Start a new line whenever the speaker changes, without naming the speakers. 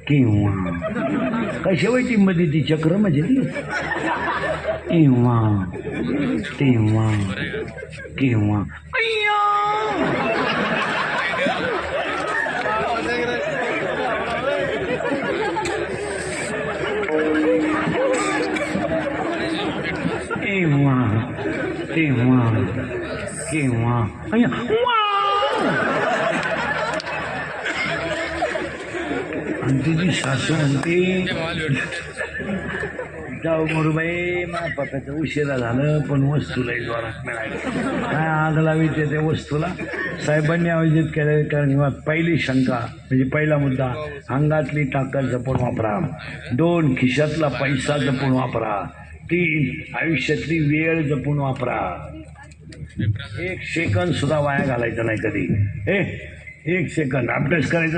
किंवा काय शेवायची मध्ये ती चक्र म्हणजे ती किंवा तेव्हा किंवा तेव्हा तेव्हा केव्हा आणि तिची सासू म्हणते जाऊ मोरूबाई माझ्या पप्पाचं उशिरा झालं पण वस्तूलाही जोरात मिळाली काय आग लावी त्या वस्तूला साहेबांनी आयोजित केलं. कारण पहिली शंका म्हणजे पहिला मुद्दा अंगातली ताकद जपून वापरा. 2 खिशातला पैसा जपून वापरा. 3 आयुष्यातली वेळ जपून वापरा. 1 सेकंद सुद्धा वाया घालायचं नाही कधी. 1 सेकंद अभ्यास करायचा